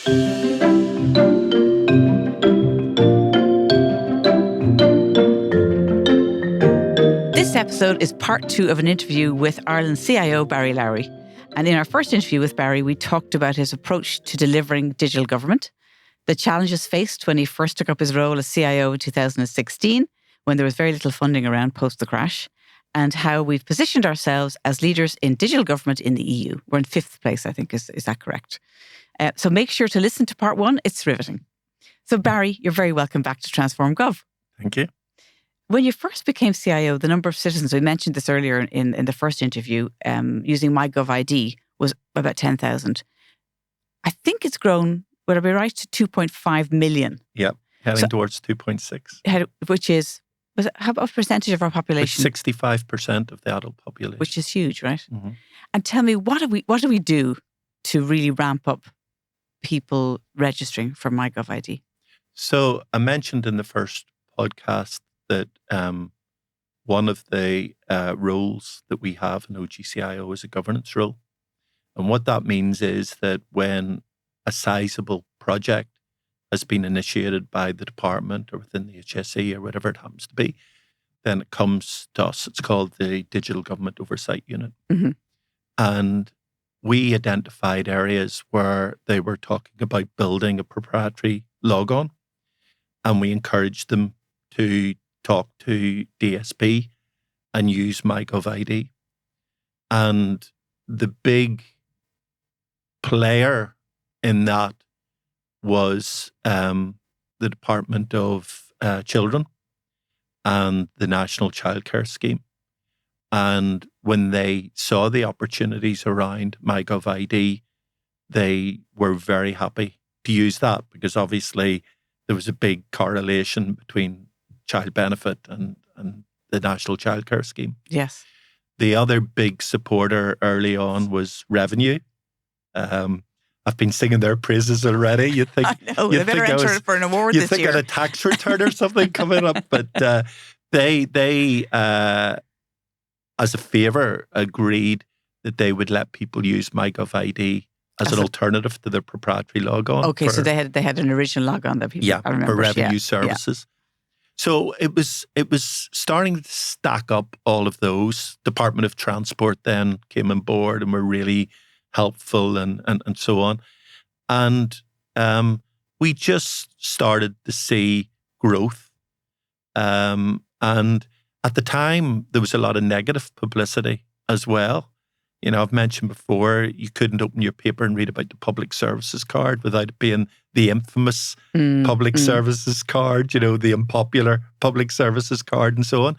This episode is part 2 of an interview with Ireland's CIO, Barry Lowry. And in our first interview with Barry, we talked about his approach to delivering digital government, the challenges faced when he first took up his role as CIO in 2016, when there was very little funding around post the crash, and how we've positioned ourselves as leaders in digital government in the EU. We're in 5th place, I think. Is that correct? So make sure to listen to part 1. It's riveting. So Barry, you're very welcome back to Transform Gov. Thank you. When you first became CIO, the number of citizens, we mentioned this earlier in the first interview, using MyGov ID was about 10,000. I think it's grown, would I be right, to 2.5 million? Yeah, heading towards 2.6. Which is, how about a percentage of our population? 65% of the adult population. Which is huge, right? Mm-hmm. And tell me, what do we do to really ramp up people registering for MyGov ID? So I mentioned in the first podcast that one of the roles that we have in OGCIO is a governance role. And what that means is that when a sizable project has been initiated by the department or within the HSE or whatever it happens to be, then it comes to us. It's called the Digital Government Oversight Unit. Mm-hmm. And we identified areas where they were talking about building a proprietary logon, and we encouraged them to talk to DSP and use MyGov ID. And the big player in that was the Department of Children and the National Childcare Scheme. And when they saw the opportunities around MyGov ID, they were very happy to use that because obviously there was a big correlation between child benefit and the National Childcare Scheme. Yes. The other big supporter early on was revenue. I've been singing their praises already. You think I know, they better enter it for an award this year. You think I had a tax return or something coming up, but they as a favour, agreed that they would let people use MyGov ID as an alternative to their proprietary logon. Okay, so they had an original logon that people, I remember. For revenue services. Yeah. So it was starting to stack up all of those. Department of Transport then came on board and were really helpful and so on. And we just started to see growth. And at the time, there was a lot of negative publicity as well. You know, I've mentioned before, you couldn't open your paper and read about the public services card without it being the infamous public services card, you know, the unpopular public services card and so on.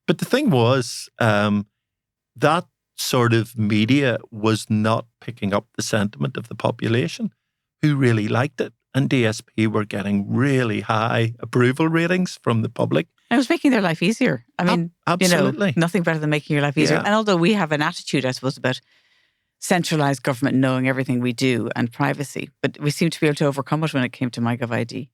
But the thing was, that sort of media was not picking up the sentiment of the population who really liked it. And DSP were getting really high approval ratings from the public. It was making their life easier. I mean, absolutely. You know, nothing better than making your life easier. Yeah. And although we have an attitude, I suppose, about centralised government knowing everything we do and privacy, but we seem to be able to overcome it when it came to MyGov ID.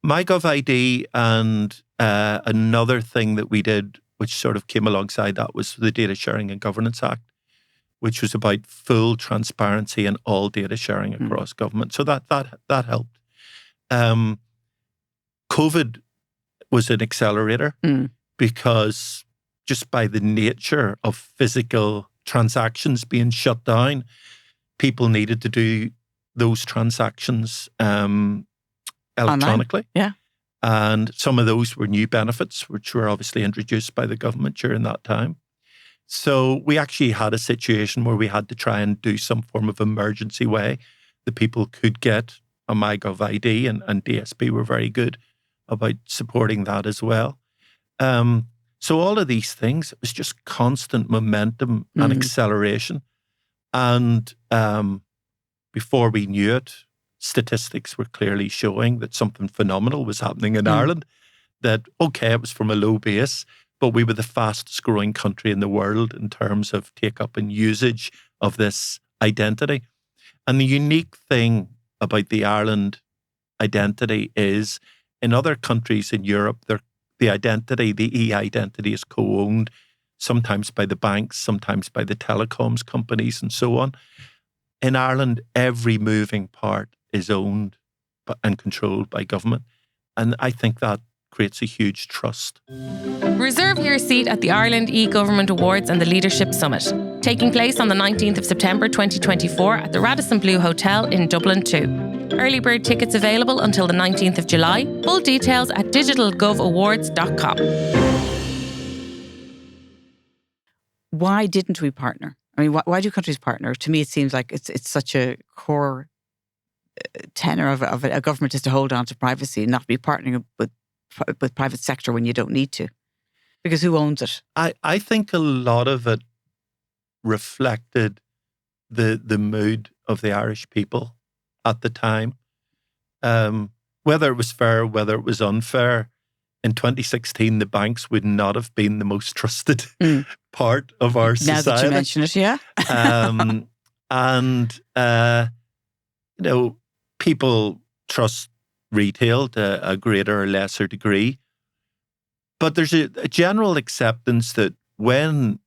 MyGov ID and another thing that we did, which sort of came alongside that, was the Data Sharing and Governance Act, which was about full transparency and all data sharing across government. So that helped. COVID was an accelerator because just by the nature of physical transactions being shut down, people needed to do those transactions electronically. Online. Yeah. And some of those were new benefits, which were obviously introduced by the government during that time. So we actually had a situation where we had to try and do some form of emergency way that people could get a MyGov ID, and DSP were very good about supporting that as well. So all of these things, it was just constant momentum and acceleration. And before we knew it, statistics were clearly showing that something phenomenal was happening in Ireland. That, okay, it was from a low base, but we were the fastest growing country in the world in terms of take up and usage of this identity. And the unique thing about the Ireland identity is in other countries in Europe, the identity, the e-identity is co-owned, sometimes by the banks, sometimes by the telecoms companies and so on. In Ireland, every moving part is owned and controlled by government. And I think that creates a huge trust. Reserve your seat at the Ireland e-Government Awards and the Leadership Summit, taking place on the 19th of September 2024 at the Radisson Blu Hotel in Dublin 2. Early bird tickets available until the 19th of July. Full details at digitalgovawards.com. Why didn't we partner? I mean, why do countries partner? To me, it seems like it's such a core tenor of a government is to hold on to privacy and not be partnering with private sector when you don't need to. Because who owns it? I think a lot of it reflected the mood of the Irish people at the time. Whether it was fair, whether it was unfair, in 2016, the banks would not have been the most trusted part of our society. Now that you mention it, yeah. People trust retail to a greater or lesser degree. But there's a general acceptance that when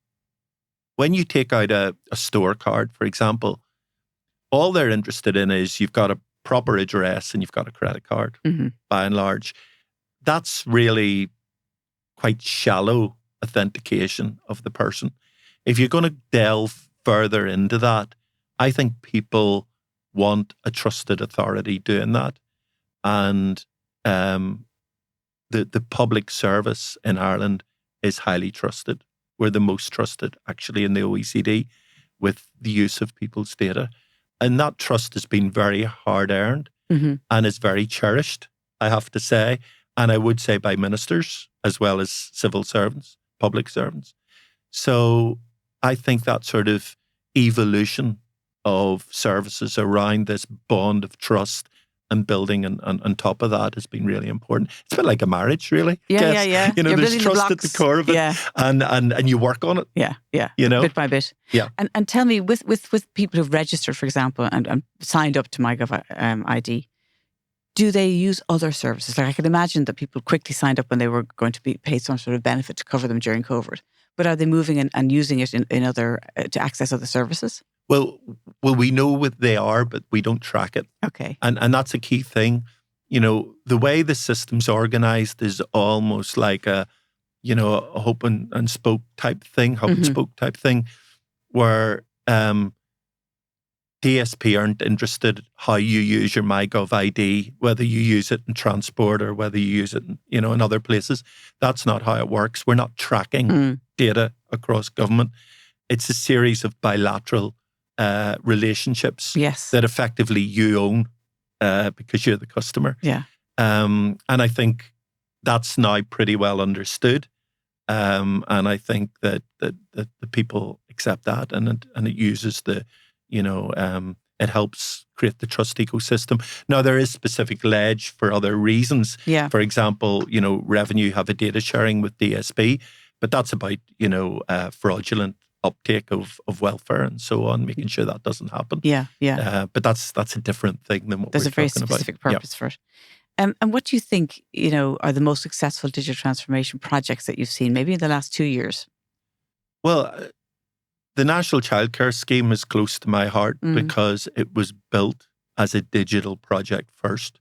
you take out a store card, for example, all they're interested in is you've got a proper address and you've got a credit card, by and large. That's really quite shallow authentication of the person. If you're going to delve further into that, I think people want a trusted authority doing that. And the public service in Ireland is highly trusted. We're the most trusted, actually, in the OECD with the use of people's data. And that trust has been very hard-earned and is very cherished, I have to say. And I would say by ministers as well as civil servants, public servants. So I think that sort of evolution of services around this bond of trust and building on top of that has been really important. It's a bit like a marriage, really. Yeah. You know, there's trust at the core of it, and you work on it. Yeah. You know, bit by bit. Yeah. And tell me, with people who've registered, for example, and signed up to MyGov ID, do they use other services? Like I can imagine that people quickly signed up when they were going to be paid some sort of benefit to cover them during COVID. But are they moving and using it in other to access other services? Well, we know what they are, but we don't track it. Okay. And that's a key thing. You know, the way the system's organised is almost like a hub and spoke type thing, where DSP aren't interested how you use your MyGov ID, whether you use it in transport or whether you use it in other places. That's not how it works. We're not tracking data across government. It's a series of bilateral relationships that effectively you own because you're the customer. Yeah. And I think that's now pretty well understood. And I think that the people accept that, and it uses it helps create the trust ecosystem. Now, there is specific ledge for other reasons. Yeah. For example, Revenue have a data sharing with DSP, but that's about, fraudulent uptake of welfare and so on, making sure that doesn't happen. Yeah. But that's a different thing than what There's we're talking about. There's a very specific purpose for it. And what do you think, are the most successful digital transformation projects that you've seen, maybe in the last 2 years? Well, the National Childcare Scheme is close to my heart because it was built as a digital project first.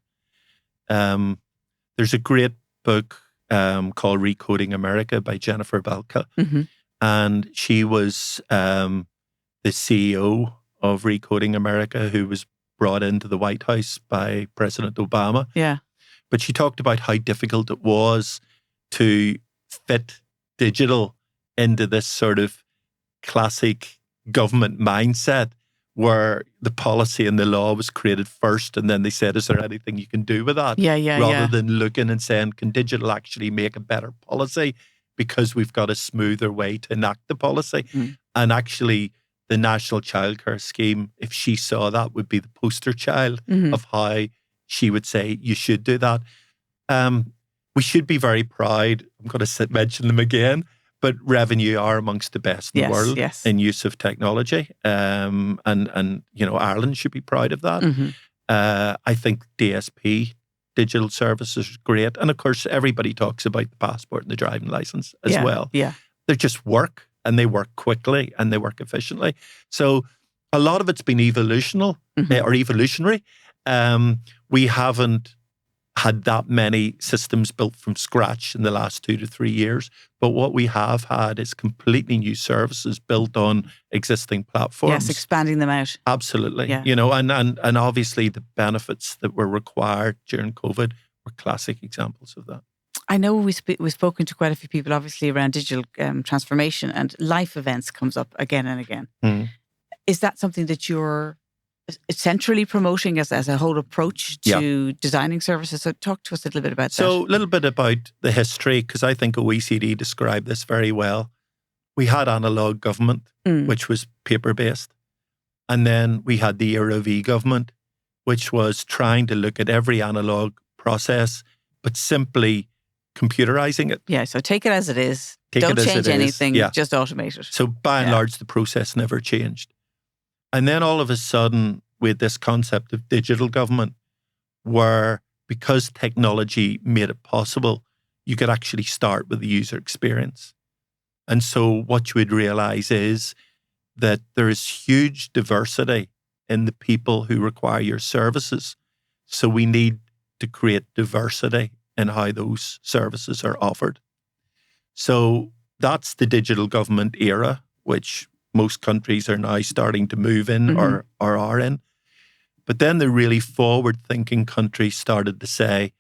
There's a great book called Recoding America by Jennifer Belka. And she was the CEO of Recoding America, who was brought into the White House by President Obama. Yeah. But she talked about how difficult it was to fit digital into this sort of classic government mindset where the policy and the law was created first, and then they said, is there anything you can do with that? Rather than looking and saying, can digital actually make a better policy because we've got a smoother way to enact the policy? And actually, the National Childcare Scheme, if she saw that, would be the poster child of how she would say you should do that. We should be very proud. I'm going to mention them again. But Revenue are amongst the best in the world in use of technology. And Ireland should be proud of that. I think DSP, digital services, are great. And of course, everybody talks about the passport and the driving license as well. Yeah. They just work, and they work quickly, and they work efficiently. So a lot of it's been evolutionary. We haven't had that many systems built from scratch in the last 2 to 3 years. But what we have had is completely new services built on existing platforms. Yes, expanding them out. Absolutely. Yeah. And obviously the benefits that were required during COVID were classic examples of that. I know we've spoken to quite a few people, obviously, around digital transformation, and life events comes up again and again. Mm. Is that something that you're centrally promoting as a whole approach to designing services? So talk to us a little bit about that. So a little bit about the history, because I think OECD described this very well. We had analog government, which was paper-based. And then we had the era of e-government, which was trying to look at every analog process, but simply computerizing it. Yeah, so take it as it is. Don't change anything, just automate it. So by and large, the process never changed. And then all of a sudden, with this concept of digital government, where because technology made it possible, you could actually start with the user experience. And so what you would realize is that there is huge diversity in the people who require your services. So we need to create diversity in how those services are offered. So that's the digital government era, which most countries are now starting to move in or are in. But then the really forward-thinking countries started to say,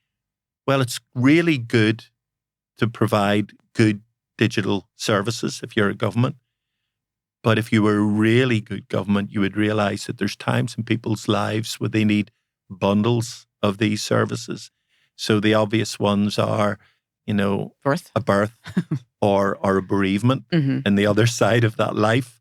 well, it's really good to provide good digital services if you're a government. But if you were a really good government, you would realize that there's times in people's lives where they need bundles of these services. So the obvious ones are, a birth or a bereavement and the other side of that life.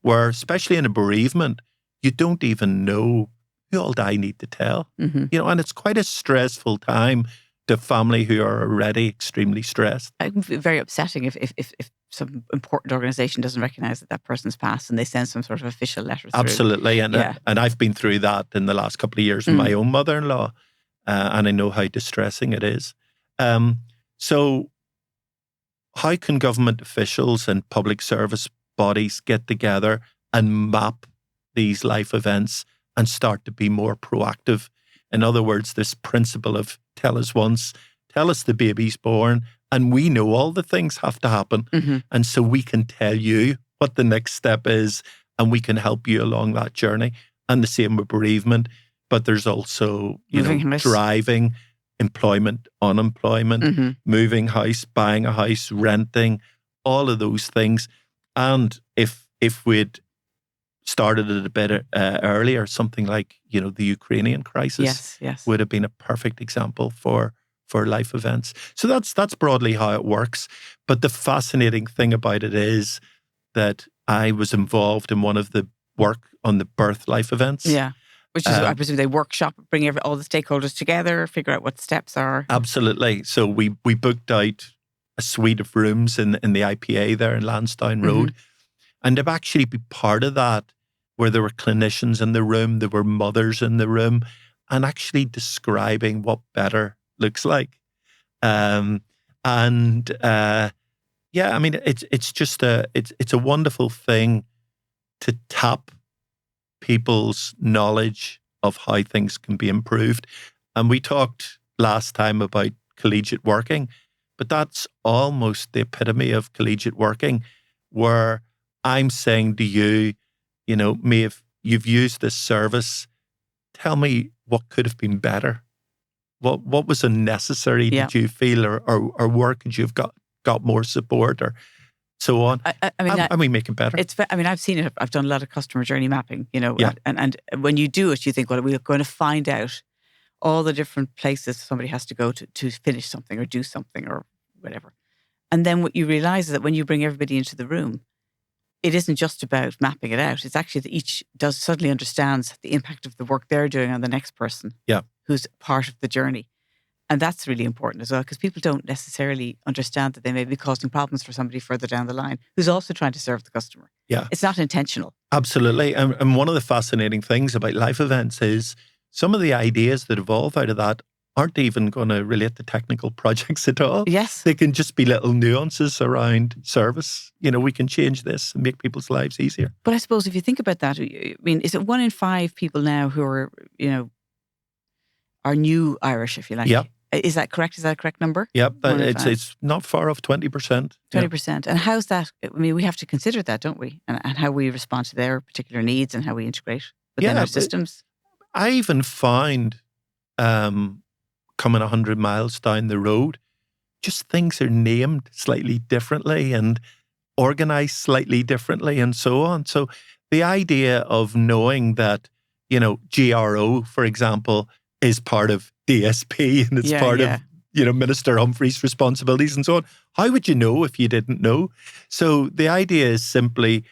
Where especially in a bereavement, you don't even know who all I need to tell. And it's quite a stressful time to family who are already extremely stressed. It can be very upsetting if some important organisation doesn't recognise that person's passed and they send some sort of official letter through. Absolutely. And I've been through that in the last couple of years with my own mother-in-law, and I know how distressing it is. So how can government officials and public service bodies get together and map these life events and start to be more proactive? In other words, this principle of tell us once, tell us the baby's born, and we know all the things have to happen. And so we can tell you what the next step is, and we can help you along that journey. And the same with bereavement. But there's also, driving, employment, unemployment, moving house, buying a house, renting, all of those things. And if we'd started it a bit earlier, something like, the Ukrainian crisis would have been a perfect example for life events. So that's broadly how it works. But the fascinating thing about it is that I was involved in one of the work on the birth life events. Yeah. Which is, I presume, they workshop, bring all the stakeholders together, figure out what the steps are. Absolutely. So we booked out a suite of rooms in the IPA there in Lansdowne Road. And to actually be part of that, where there were clinicians in the room, there were mothers in the room, and actually describing what better looks like. It's just it's a wonderful thing to tap people's knowledge of how things can be improved. And we talked last time about collegiate working, but that's almost the epitome of collegiate working, where I'm saying to you, Maeve, you've used this service. Tell me what could have been better. What was unnecessary, did you feel, or where could you have got more support, or so on? And we make it better. I've seen it. I've done a lot of customer journey mapping, and when you do it, you think, well, we're going to find out all the different places somebody has to go to finish something or do something or whatever. And then what you realize is that when you bring everybody into the room, it isn't just about mapping it out. It's actually that each suddenly understands the impact of the work they're doing on the next person who's part of the journey. And that's really important as well, because people don't necessarily understand that they may be causing problems for somebody further down the line who's also trying to serve the customer. Yeah. It's not intentional. Absolutely. And one of the fascinating things about life events is some of the ideas that evolve out of that aren't even going to relate to technical projects at all. Yes. They can just be little nuances around service. We can change this and make people's lives easier. But I suppose if you think about that, I mean, is it 1 in 5 people now who are, are new Irish, if you like? Yeah. Is that correct? Is that a correct number? Yep, 1 in 5? it's not far off 20%. 20%. And how's that? I mean, we have to consider that, don't we? And how we respond to their particular needs and how we integrate within our systems. I even found coming 100 miles down the road, just things are named slightly differently and organised slightly differently and so on. So the idea of knowing that, GRO, for example, is part of DSP and it's part of, Minister Humphrey's responsibilities and so on. How would you know if you didn't know? So the idea is simply,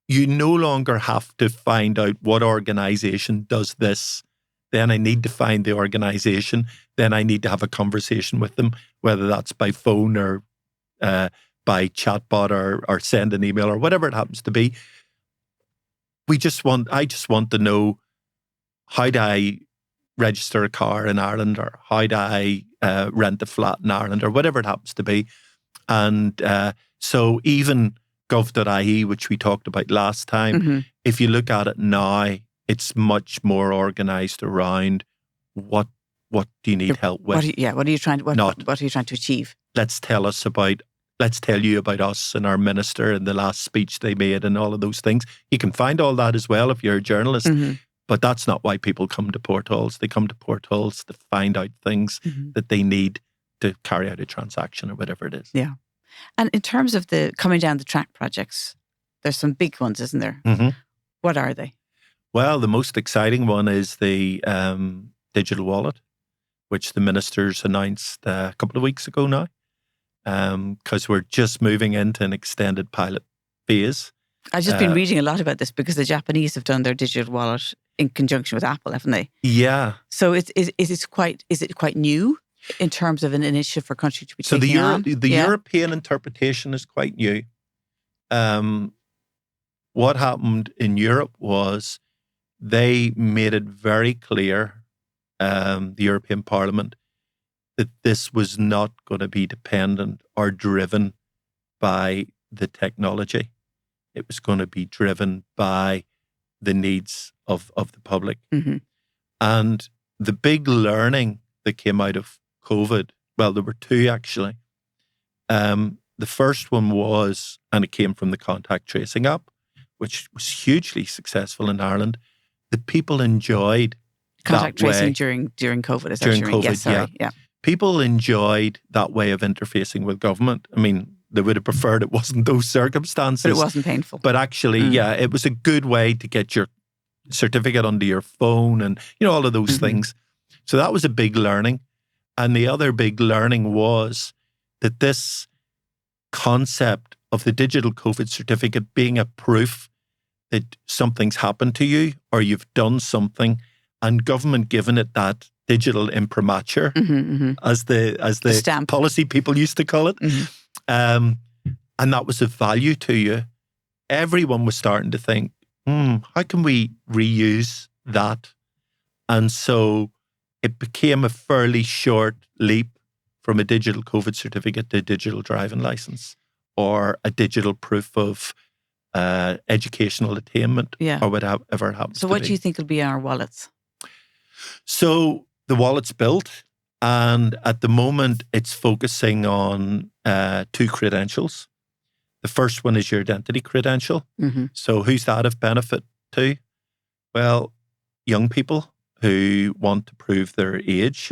you no longer have to find out what organisation does this. Then I need to find the organisation. Then I need to have a conversation with them, whether that's by phone or by chatbot or send an email or whatever it happens to be. I just want to know, how do I register a car in Ireland, or how do I rent a flat in Ireland, or whatever it happens to be. And so even gov.ie, which we talked about last time, if you look at it now, it's much more organised around what do you need help with? What are you trying to achieve? Let's tell you about us and our minister and the last speech they made and all of those things. You can find all that as well if you're a journalist. But that's not why people come to portals. They come to portals to find out things that they need to carry out a transaction or whatever it is. Yeah. And in terms of the coming down the track projects, there's some big ones, isn't there? What are they? Well, the most exciting one is the digital wallet, which the ministers announced a couple of weeks ago now, because we're just moving into an extended pilot phase. I've just been reading a lot about this because the Japanese have done their digital wallet in conjunction with Apple, haven't they? Yeah. So is it quite new in terms of an initiative for countries to be taking on? So the European interpretation is quite new. What happened in Europe was they made it very clear, the European Parliament, that this was not going to be dependent or driven by the technology. It was going to be driven by the needs of the public. And the big learning that came out of COVID, well, there were two actually. The first one was, and it came from the contact tracing app, which was hugely successful in Ireland. The people enjoyed contact that tracing way. during COVID. Is that During what you mean? COVID, Yes, sorry. Yeah. People enjoyed that way of interfacing with government. I mean, they would have preferred it wasn't those circumstances. But it wasn't painful. But actually, it was a good way to get your certificate onto your phone and, all of those things. So that was a big learning. And the other big learning was that this concept of the digital COVID certificate being a proof that something's happened to you or you've done something, and government giving it that digital imprimatur, as the stamp policy people used to call it. And that was of value to you. Everyone was starting to think, how can we reuse that? And so it became a fairly short leap from a digital COVID certificate to a digital driving license or a digital proof of educational attainment or whatever happens. So what do you think will be our wallets? So the wallet's built, and at the moment it's focusing on two credentials. The first one is your identity credential. So who's that of benefit to? Well, young people who want to prove their age,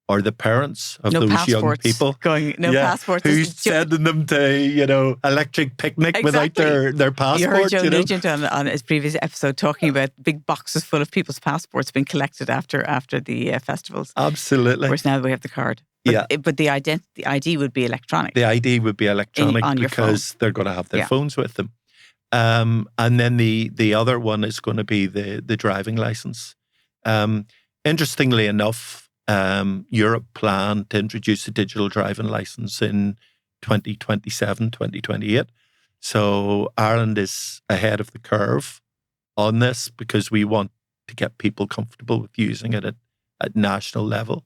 or the parents of those young people. Passports. Who's sending them to, electric picnic without their passport. You heard Joe Nugent on his previous episode talking about big boxes full of people's passports being collected after the festivals. Absolutely. Whereas now we have the card. But the ID would be electronic. The ID would be electronic on your because they're going to have their phones with them. And then the other one is going to be the driving license. Interestingly enough, Europe planned to introduce a digital driving license in 2027, 2028. So Ireland is ahead of the curve on this because we want to get people comfortable with using it at at national level,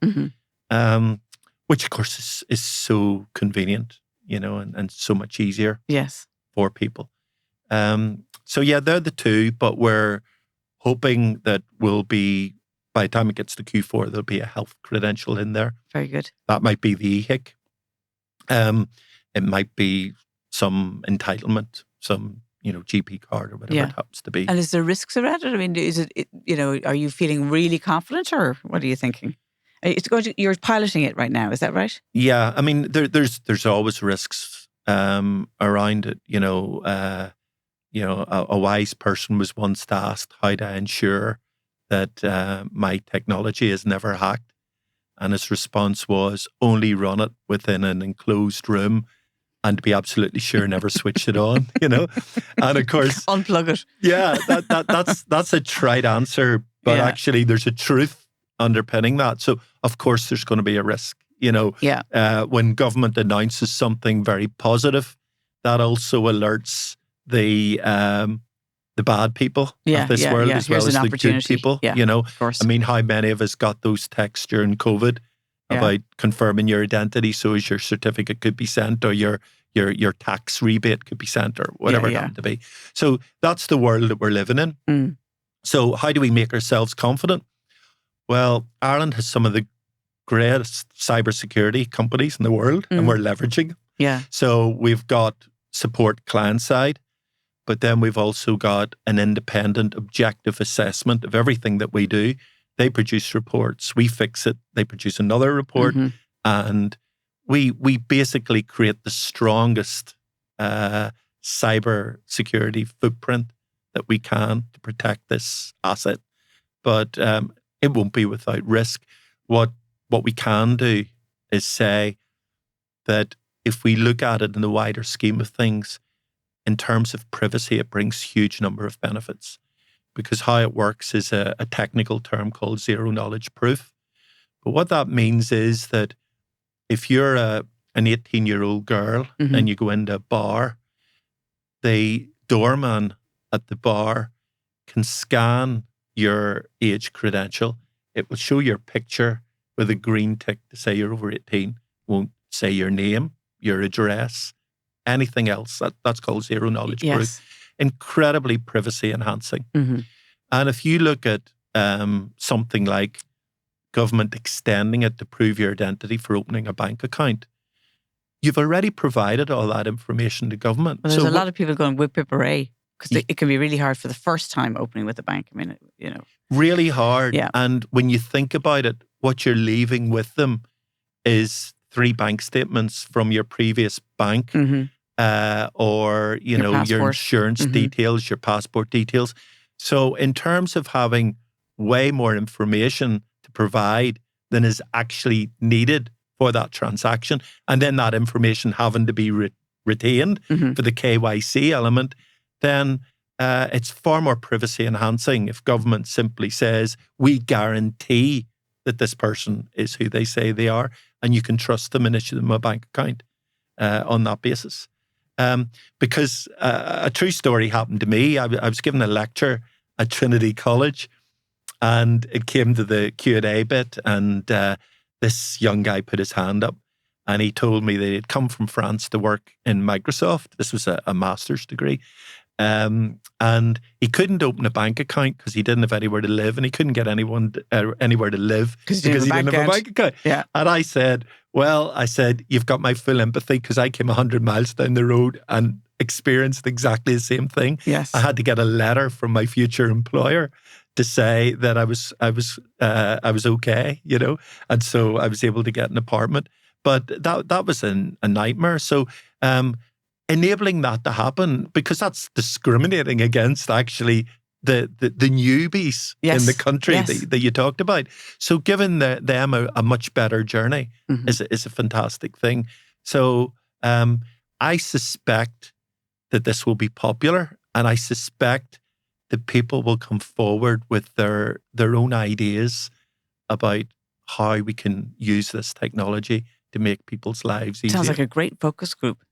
which of course is so convenient, and so much easier Yes. for people. So yeah, they're the two, but we're hoping that by the time it gets to Q4, there'll be a health credential in there. Very good. That might be the EHIC. It might be some entitlement, some GP card or whatever it happens to be. And is there risks around it? I mean, is it are you feeling really confident, or what are you thinking? You're piloting it right now, is that right? Yeah, I mean, there's always risks around it. A wise person was once asked, how do I ensure that my technology is never hacked? And his response was, only run it within an enclosed room and be absolutely sure never switch it on, And of course, unplug it. Yeah, that's a trite answer, but actually there's a truth underpinning that. So of course there's going to be a risk, when government announces something very positive, that also alerts the bad people of this world as well as the good people. Of course. I mean, how many of us got those texts during COVID about confirming your identity so as your certificate could be sent, or your tax rebate could be sent, or whatever it happened to be. So that's the world that we're living in. So how do we make ourselves confident? Well, Ireland has some of the greatest cybersecurity companies in the world, and we're leveraging. Yeah. So we've got support client side, but then we've also got an independent, objective assessment of everything that we do. They produce reports, we fix it, they produce another report, and we basically create the strongest cyber security footprint that we can to protect this asset. But it won't be without risk. What we can do is say that if we look at it in the wider scheme of things, in terms of privacy, it brings huge number of benefits, because how it works is a technical term called zero knowledge proof. But what that means is that if you're an 18-year-old girl and you go into a bar, the doorman at the bar can scan your age credential. It will show your picture with a green tick to say you're over 18. Won't say your name, your address, anything else. That's called zero knowledge proof. Incredibly privacy enhancing. And if you look at something like government extending it to prove your identity for opening a bank account, you've already provided all that information to government. Well, there's a lot of people going whip hooray, because it can be really hard for the first time opening with a bank. I mean, really hard. Yeah. And when you think about it, what you're leaving with them is 3 bank statements from your previous bank, or your insurance details, your passport details. So in terms of having way more information to provide than is actually needed for that transaction, and then that information having to be retained for the KYC element, then it's far more privacy enhancing if government simply says, we guarantee that this person is who they say they are, and you can trust them and issue them a bank account on that basis. Because a true story happened to me. I was given a lecture at Trinity College, and it came to the Q&A bit, and this young guy put his hand up, and he told me that he'd come from France to work in Microsoft. This was a master's degree. And he couldn't open a bank account because he didn't have anywhere to live, and he couldn't get anyone anywhere to live because he didn't have a bank account. Yeah. And I said, you've got my full empathy, because I came 100 miles down the road and experienced exactly the same thing. Yes. I had to get a letter from my future employer to say that I was okay, and so I was able to get an apartment. But that was a nightmare. So enabling that to happen, because that's discriminating against actually the newbies in the country that you talked about. So giving them a much better journey is a fantastic thing. So I suspect that this will be popular, and I suspect that people will come forward with their own ideas about how we can use this technology to make people's lives easier. Sounds like a great focus group.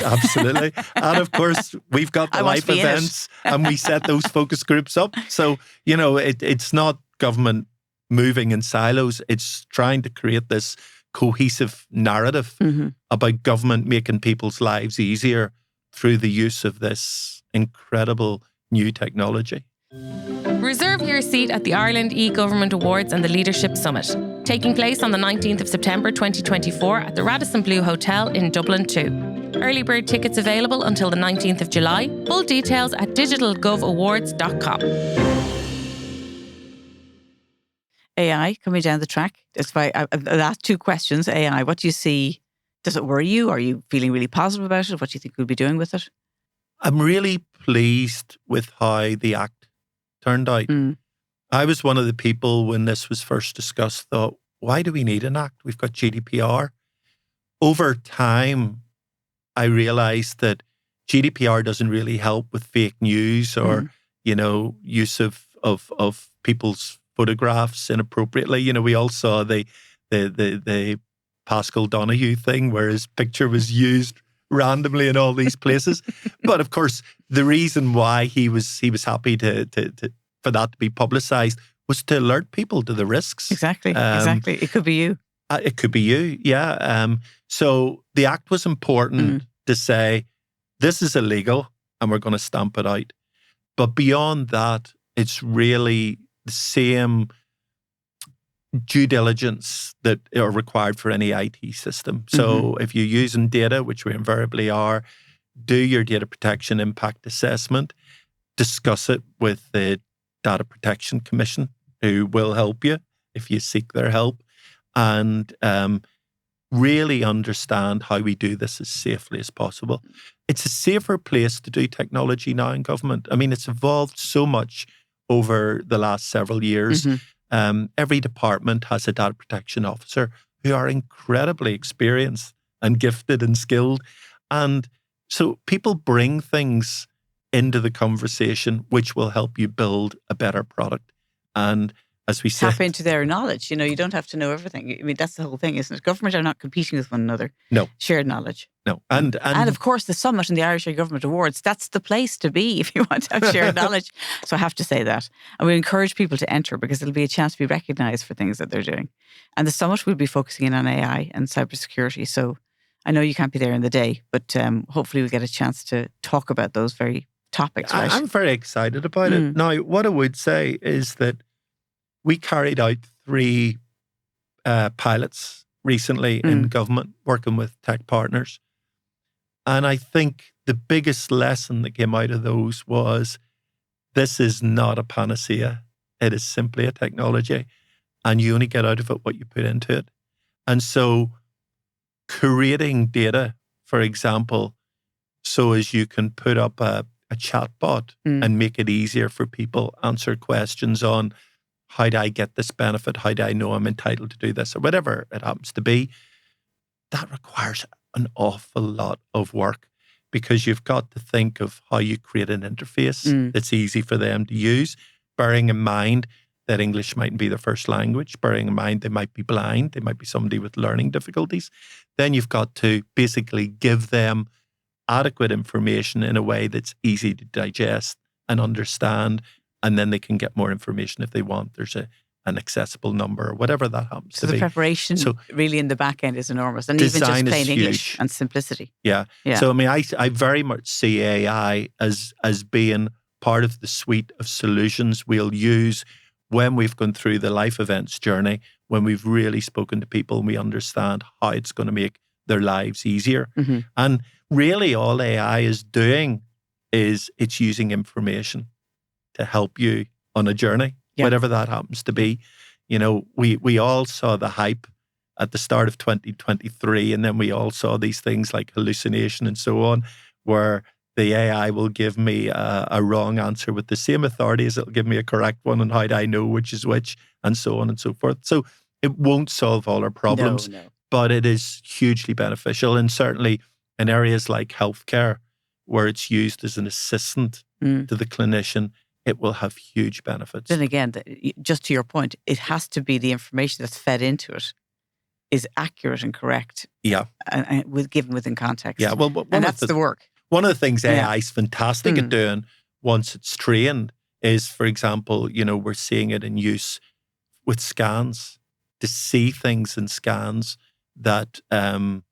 Absolutely. And of course, we've got the live events and we set those focus groups up. So, it's not government moving in silos. It's trying to create this cohesive narrative about government making people's lives easier through the use of this incredible new technology. Reserve your seat at the Ireland e-Government Awards and the Leadership Summit, taking place on the 19th of September 2024 at the Radisson Blu Hotel in Dublin 2. Early bird tickets available until the 19th of July. Full details at digitalgovawards.com. AI coming down the track. That's why the last two questions. AI, what do you see? Does it worry you? Are you feeling really positive about it? What do you think we'll be doing with it? I'm really pleased with how the Act turned out. I was one of the people when this was first discussed thought, why do we need an Act? We've got GDPR. Over time, I realised that GDPR doesn't really help with fake news or, use of people's photographs inappropriately. We all saw the Pascal Donahue thing where his picture was used randomly in all these places. But of course, the reason why he was happy to for that to be publicised was to alert people to the risks. Exactly. It could be you. It could be you, yeah. So the Act was important to say, this is illegal and we're going to stamp it out. But beyond that, it's really the same due diligence that are required for any IT system. So if you're using data, which we invariably are, do your data protection impact assessment, discuss it with the Data Protection Commission, who will help you if you seek their help, and really understand how we do this as safely as possible. It's a safer place to do technology now in government. I mean, it's evolved so much over the last several years. Every department has a data protection officer who are incredibly experienced and gifted and skilled. And so people bring things into the conversation which will help you build a better product. And as we said, tap into their knowledge. You don't have to know everything. I mean, that's the whole thing, isn't it? Government are not competing with one another. No. Shared knowledge. No. And of course, the Summit and the Irish Government Awards, that's the place to be if you want to have shared knowledge. So I have to say that. And we encourage people to enter because it'll be a chance to be recognised for things that they're doing. And the Summit will be focusing in on AI and cybersecurity. So I know you can't be there in the day, but hopefully we'll get a chance to talk about those very topics. Right? I'm very excited about it. Now, what I would say is that we carried out 3 pilots recently in government, working with tech partners. And I think the biggest lesson that came out of those was this is not a panacea. It is simply a technology. And you only get out of it what you put into it. And so creating data, for example, so as you can put up a chatbot and make it easier for people, answer questions on how do I get this benefit? How do I know I'm entitled to do this? Or whatever it happens to be. That requires an awful lot of work because you've got to think of how you create an interface that's easy for them to use, bearing in mind that English mightn't be their first language, bearing in mind they might be blind, they might be somebody with learning difficulties. Then you've got to basically give them adequate information in a way that's easy to digest and understand, and then they can get more information if they want. There's an accessible number or whatever that happens to be. So the preparation really in the back end is enormous. And even just plain English and simplicity. Yeah. So I mean, I very much see AI as being part of the suite of solutions we'll use when we've gone through the life events journey, when we've really spoken to people and we understand how it's going to make their lives easier. And really all AI is doing is it's using information to help you on a journey, whatever that happens to be. We all saw the hype at the start of 2023, and then we all saw these things like hallucination and so on, where the AI will give me a wrong answer with the same authority as it'll give me a correct one, and how do I know which is which, and so on and so forth. So it won't solve all our problems, but it is hugely beneficial, and certainly in areas like healthcare, where it's used as an assistant to the clinician, it will have huge benefits. Then again, just to your point, it has to be the information that's fed into it is accurate and correct. Yeah. And given within context. Yeah, well, and that's the work. One of the things AI is fantastic at doing once it's trained is, for example, we're seeing it in use with scans, to see things in scans that the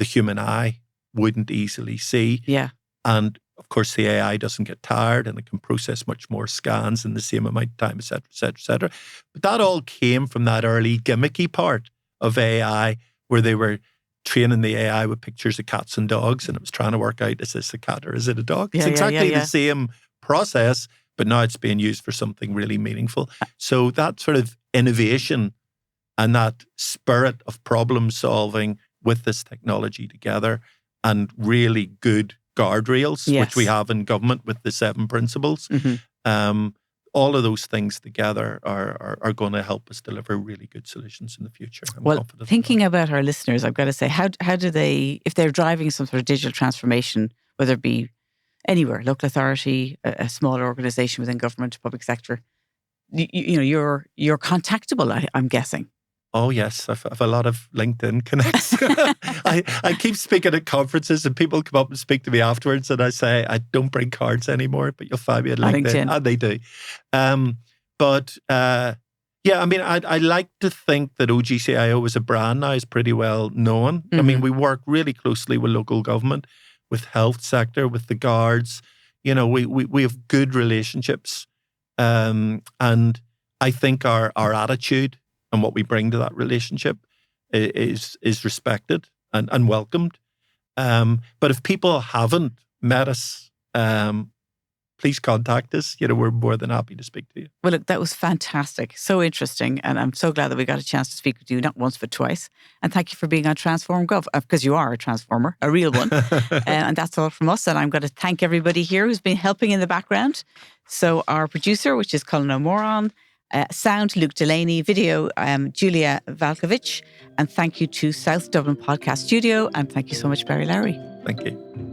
human eye wouldn't easily see. Yeah. And of course, the AI doesn't get tired and it can process much more scans in the same amount of time, et cetera, et cetera, et cetera. But that all came from that early gimmicky part of AI where they were training the AI with pictures of cats and dogs and it was trying to work out, is this a cat or is it a dog? It's exactly the same process, but now it's being used for something really meaningful. So that sort of innovation and that spirit of problem solving with this technology together and really good guardrails, which we have in government with the 7 principles. All of those things together are going to help us deliver really good solutions in the future. Well, thinking about our listeners, I've got to say, how do they, if they're driving some sort of digital transformation, whether it be anywhere, local authority, a smaller organisation within government, public sector, you're contactable, I'm guessing. Oh, yes. I've a lot of LinkedIn connects. I keep speaking at conferences and people come up and speak to me afterwards and I say, I don't bring cards anymore, but you'll find me at LinkedIn. And they do. Yeah, I mean, I like to think that OGCIO as a brand now is pretty well known. I mean, we work really closely with local government, with health sector, with the guards. We have good relationships. And I think our attitude and what we bring to that relationship is respected and welcomed. But if people haven't met us, please contact us. We're more than happy to speak to you. Well, look, that was fantastic. So interesting. And I'm so glad that we got a chance to speak with you, not once, but twice. And thank you for being on Transform Gov, because you are a transformer, a real one. And that's all from us. And I'm going to thank everybody here who's been helping in the background. So our producer, which is Colin O'Moran, sound, Luke Delaney, video, Julia Valkovich. And thank you to South Dublin Podcast Studio. And thank you so much, Barry Lowry. Thank you.